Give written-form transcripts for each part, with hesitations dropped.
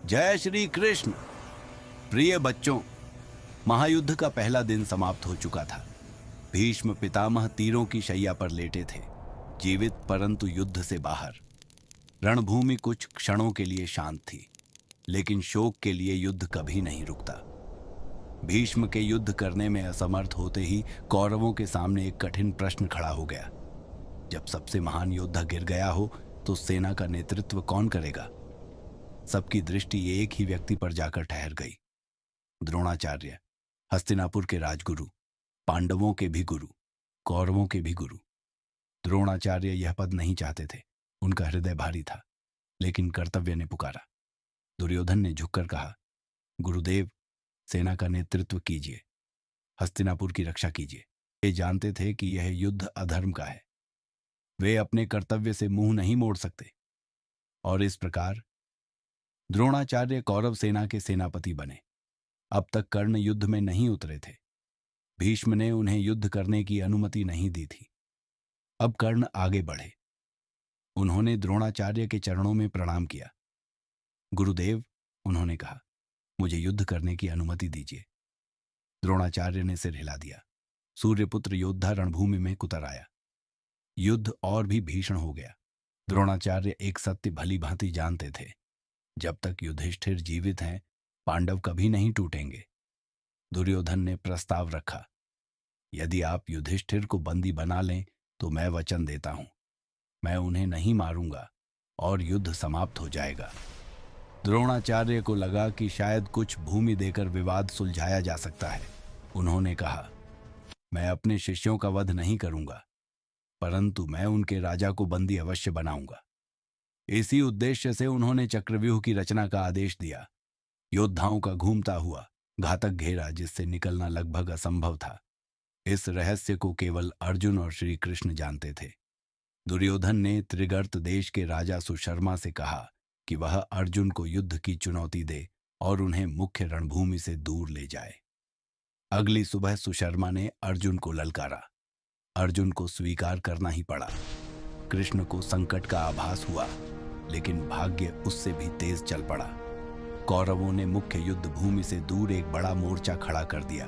जय श्री कृष्ण। प्रिय बच्चों, महायुद्ध का पहला दिन समाप्त हो चुका था। भीष्म पितामह तीरों की शैया पर लेटे थे, जीवित परंतु युद्ध से बाहर। रणभूमि कुछ क्षणों के लिए शांत थी, लेकिन शोक के लिए युद्ध कभी नहीं रुकता। भीष्म के युद्ध करने में असमर्थ होते ही कौरवों के सामने एक कठिन प्रश्न खड़ा हो गया। जब सबसे महान योद्धा गिर गया हो तो सेना का नेतृत्व कौन करेगा? सबकी दृष्टि एक ही व्यक्ति पर जाकर ठहर गई। द्रोणाचार्य, हस्तिनापुर के राजगुरु, पांडवों के भी गुरु, कौरवों के भी गुरु। द्रोणाचार्य यह पद नहीं चाहते थे, उनका हृदय भारी था, लेकिन कर्तव्य ने पुकारा। दुर्योधन ने झुककर कहा, गुरुदेव, सेना का नेतृत्व कीजिए, हस्तिनापुर की रक्षा कीजिए। वे जानते थे कि यह युद्ध अधर्म का है, वे अपने कर्तव्य से मुंह नहीं मोड़ सकते। और इस प्रकार द्रोणाचार्य कौरव सेना के सेनापति बने। अब तक कर्ण युद्ध में नहीं उतरे थे, भीष्म ने उन्हें युद्ध करने की अनुमति नहीं दी थी। अब कर्ण आगे बढ़े। उन्होंने द्रोणाचार्य के चरणों में प्रणाम किया। गुरुदेव, उन्होंने कहा, मुझे युद्ध करने की अनुमति दीजिए। द्रोणाचार्य ने सिर हिला दिया। सूर्यपुत्र योद्धा रणभूमि में कुतर आया। युद्ध और भी भीषण हो गया। द्रोणाचार्य एक सत्य भली भांति जानते थे, जब तक युधिष्ठिर जीवित हैं, पांडव कभी नहीं टूटेंगे। दुर्योधन ने प्रस्ताव रखा, यदि आप युधिष्ठिर को बंदी बना लें तो मैं वचन देता हूं, मैं उन्हें नहीं मारूंगा और युद्ध समाप्त हो जाएगा। द्रोणाचार्य को लगा कि शायद कुछ भूमि देकर विवाद सुलझाया जा सकता है। उन्होंने कहा, मैं अपने शिष्यों का वध नहीं करूंगा, परंतु मैं उनके राजा को बंदी अवश्य बनाऊंगा। इसी उद्देश्य से उन्होंने चक्रव्यूह की रचना का आदेश दिया। योद्धाओं का घूमता हुआ घातक घेरा, जिससे निकलना लगभग असंभव था। इस रहस्य को केवल अर्जुन और श्री कृष्ण जानते थे। दुर्योधन ने त्रिगर्त देश के राजा सुशर्मा से कहा कि वह अर्जुन को युद्ध की चुनौती दे और उन्हें मुख्य रणभूमि से दूर ले जाए। अगली सुबह सुशर्मा ने अर्जुन को ललकारा। अर्जुन को स्वीकार करना ही पड़ा। कृष्ण को संकट का आभास हुआ, लेकिन भाग्य उससे भी तेज चल पड़ा। कौरवों ने मुख्य युद्ध भूमि से दूर एक बड़ा मोर्चा खड़ा कर दिया।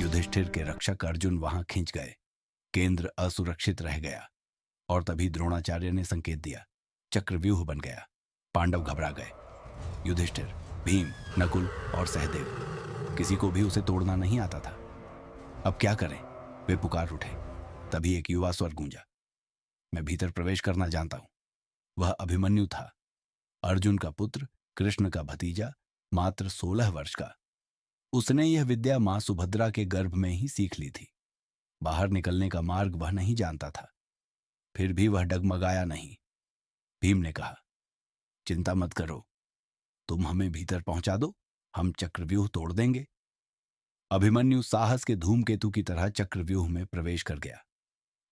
युधिष्ठिर के रक्षक अर्जुन वहां खिंच गए। केंद्र असुरक्षित रह गया और तभी द्रोणाचार्य ने संकेत दिया। चक्रव्यूह बन गया। पांडव घबरा गए। युधिष्ठिर, भीम, नकुल और सहदेव, किसी को भी उसे तोड़ना नहीं आता था। अब क्या करें? वे पुकार उठे। तभी एक युवा स्वर गूंजा, मैं भीतर प्रवेश करना जानता हूं। वह अभिमन्यु था, अर्जुन का पुत्र, कृष्ण का भतीजा, मात्र 16 वर्ष का। उसने यह विद्या मां सुभद्रा के गर्भ में ही सीख ली थी। बाहर निकलने का मार्ग वह नहीं जानता था, फिर भी वह डगमगाया नहीं। भीम ने कहा, चिंता मत करो, तुम हमें भीतर पहुंचा दो, हम चक्रव्यूह तोड़ देंगे। अभिमन्यु साहस के धूमकेतु की तरह चक्रव्यूह में प्रवेश कर गया,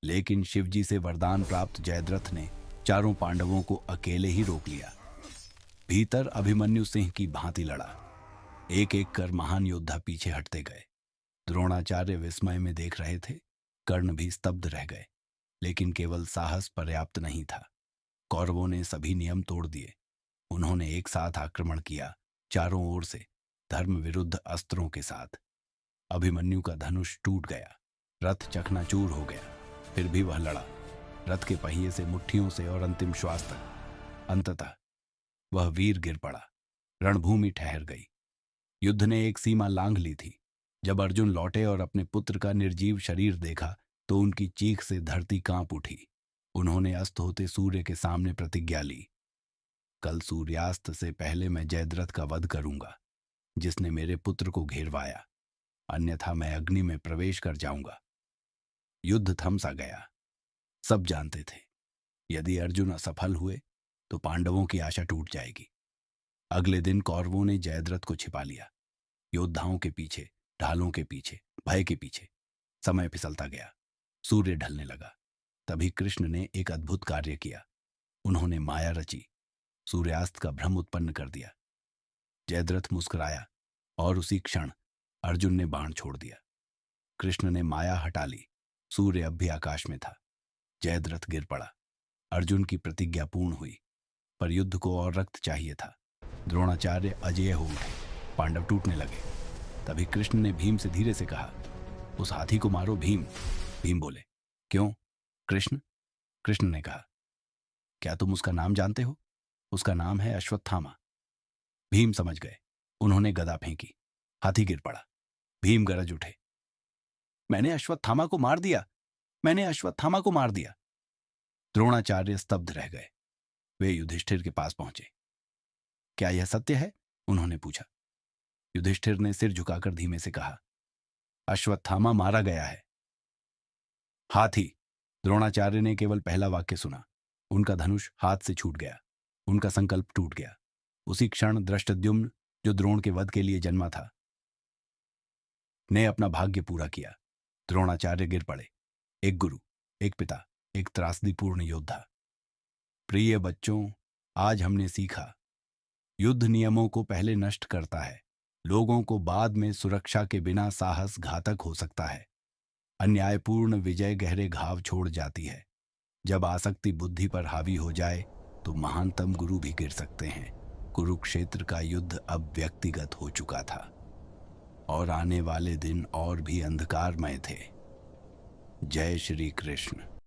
लेकिन शिवजी से वरदान प्राप्त जयद्रथ ने चारों पांडवों को अकेले ही रोक लिया। भीतर अभिमन्यु सिंह की भांति लड़ा। एक एक कर महान योद्धा पीछे हटते गए। द्रोणाचार्य विस्मय में देख रहे थे, कर्ण भी स्तब्ध रह गए, लेकिन केवल साहस पर्याप्त नहीं था। कौरवों ने सभी नियम तोड़ दिए। उन्होंने एक साथ आक्रमण किया, चारों ओर से, धर्म विरुद्ध अस्त्रों के साथ। अभिमन्यु का धनुष टूट गया, रथ चकनाचूर हो गया, फिर भी वह लड़ा, रथ के पहिए से, मुट्ठियों से और अंतिम श्वास तक। अंततः वह वीर गिर पड़ा। रणभूमि ठहर गई। युद्ध ने एक सीमा लांघ ली थी। जब अर्जुन लौटे और अपने पुत्र का निर्जीव शरीर देखा तो उनकी चीख से धरती कांप उठी। उन्होंने अस्त होते सूर्य के सामने प्रतिज्ञा ली, कल सूर्यास्त से पहले मैं जयद्रथ का वध करूंगा, जिसने मेरे पुत्र को घेरवाया, अन्यथा मैं अग्नि में प्रवेश कर जाऊंगा। युद्ध थम सा गया। सब जानते थे, यदि अर्जुन असफल हुए तो पांडवों की आशा टूट जाएगी। अगले दिन कौरवों ने जयद्रथ को छिपा लिया। योद्धाओं के पीछे, ढालों के पीछे, भय के पीछे। समय फिसलता गया, सूर्य ढलने लगा। तभी कृष्ण ने एक अद्भुत कार्य किया। उन्होंने माया रची, सूर्यास्त का भ्रम उत्पन्न कर दिया। जयद्रथ मुस्कुराया और उसी क्षण अर्जुन ने बाण छोड़ दिया। कृष्ण ने माया हटा ली। सूर्य अब भी आकाश में था। जयद्रथ गिर पड़ा। अर्जुन की प्रतिज्ञा पूर्ण हुई, पर युद्ध को और रक्त चाहिए था। द्रोणाचार्य अजेय हो उठे। पांडव टूटने लगे। तभी कृष्ण ने भीम से धीरे से कहा, उस हाथी को मारो भीम। भीम बोले, क्यों कृष्ण? कृष्ण ने कहा, क्या तुम उसका नाम जानते हो? उसका नाम है अश्वत्थामा। भीम समझ गए। उन्होंने गदा फेंकी। हाथी गिर पड़ा। भीम गरज उठे, मैंने अश्वत्थामा को मार दिया, मैंने अश्वत्थामा को मार दिया। द्रोणाचार्य स्तब्ध रह गए। वे युधिष्ठिर के पास पहुंचे। क्या यह सत्य है? उन्होंने पूछा। युधिष्ठिर ने सिर झुकाकर धीमे से कहा, अश्वत्थामा मारा गया है। हाथी। द्रोणाचार्य ने केवल पहला वाक्य सुना। उनका धनुष हाथ से छूट गया। उनका संकल्प टूट गया। उसी क्षण धृष्टद्युम्न, जो द्रोण के वध के लिए जन्मा था, ने अपना भाग्य पूरा किया। द्रोणाचार्य गिर पड़े। एक गुरु, एक पिता, एक त्रासदीपूर्ण योद्धा। प्रिय बच्चों, आज हमने सीखा, युद्ध नियमों को पहले नष्ट करता है, लोगों को बाद में सुरक्षा के बिना साहस घातक हो सकता है। अन्यायपूर्ण विजय गहरे घाव छोड़ जाती है। जब आसक्ति बुद्धि पर हावी हो जाए तो महानतम गुरु भी गिर सकते हैं। कुरुक्षेत्र का युद्ध अब व्यक्तिगत हो चुका था और आने वाले दिन और भी अंधकारमय थे। जय श्री कृष्ण।